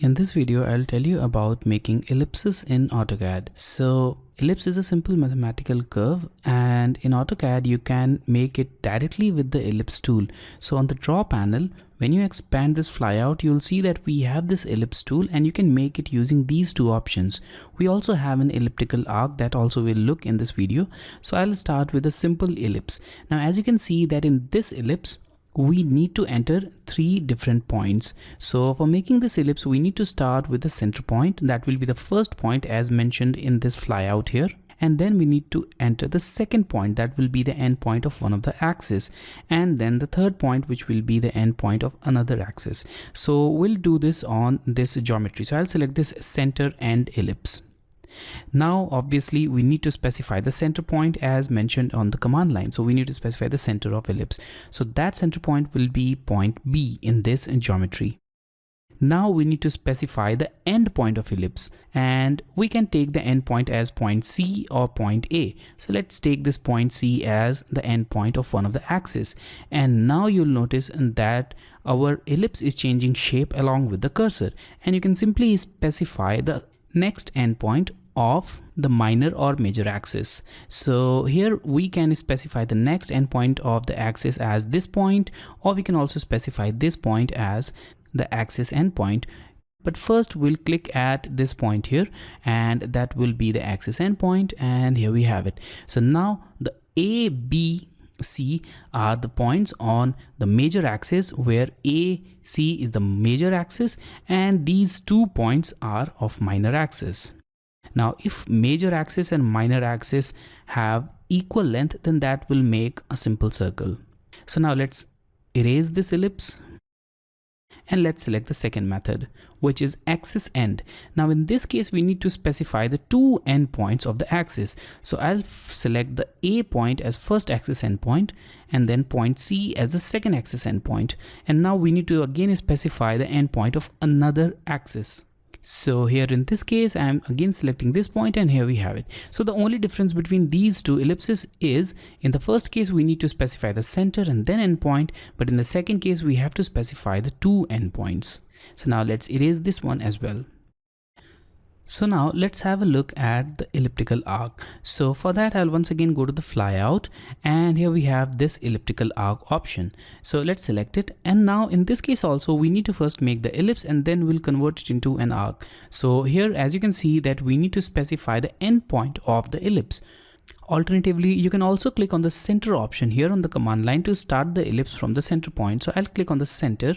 In this video, I'll tell you about making ellipses in Autocad. So ellipse is a simple mathematical curve, and in Autocad you can make it directly with the ellipse tool. So on the draw panel, when you expand this flyout, you'll see that we have this ellipse tool and you can make it using these two options. We also have an elliptical arc that also will look in this video. So I'll start with a simple ellipse. Now as you can see that in this ellipse, we need to enter 3 different points. So for making this ellipse, we need to start with the center point. That will be the first point as mentioned in this flyout here. And then we need to enter the second point, that will be the end point of one of the axes, and then the third point, which will be the end point of another axis. So we'll do this on this geometry. So I'll select this center end ellipse. Now obviously we need to specify the center point as mentioned on the command line. So we need to specify the center of ellipse. So that center point will be point B in this geometry. Now we need to specify the end point of ellipse, and we can take the end point as point C or point A. So let's take this point C as the end point of one of the axes. And now you'll notice that our ellipse is changing shape along with the cursor, and you can simply specify the next endpoint of the minor or major axis. So here we can specify the next endpoint of the axis as this point, or we can also specify this point as the axis endpoint. But first we'll click at this point here, and that will be the axis endpoint, and here we have it. So now the A, B, C are the points on the major axis, where A, C is the major axis, and these 2 points are of minor axis. Now if major axis and minor axis have equal length, then that will make a simple circle. So now let's erase this ellipse, and let's select the second method, which is axis end. Now in this case we need to specify the 2 endpoints of the axis. So I'll select the A point as first axis endpoint, and then point C as the second axis endpoint. And now we need to again specify the endpoint of another axis. So here in this case I'm again selecting this point, and here we have it. So the only difference between these two ellipses is, in the first case we need to specify the center and then endpoint, but in the second case we have to specify the 2 endpoints. So now let's erase this one as well. So now let's have a look at the elliptical arc. So for that I'll once again go to the flyout, and here we have this elliptical arc option. So let's select it, and now in this case also we need to first make the ellipse and then we'll convert it into an arc. So here as you can see that we need to specify the endpoint of the ellipse. Alternatively, you can also click on the center option here on the command line to start the ellipse from the center point. So I'll click on the center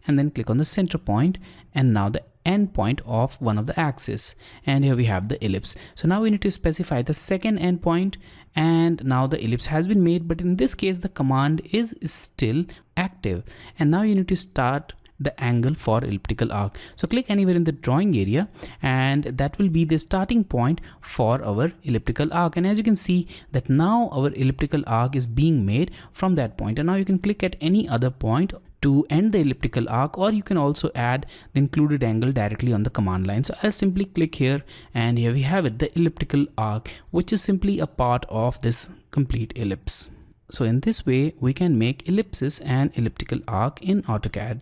and then click on the center point, and now the end point of one of the axes, and here we have the ellipse. So now we need to specify the second end point, and now the ellipse has been made, but in this case the command is still active. And now you need to start the angle for elliptical arc. So click anywhere in the drawing area, and that will be the starting point for our elliptical arc. And as you can see that now our elliptical arc is being made from that point, and now you can click at any other point to end the elliptical arc, or you can also add the included angle directly on the command line. So I'll simply click here, and here we have it, the elliptical arc, which is simply a part of this complete ellipse. So in this way we can make ellipses and elliptical arc in Autocad.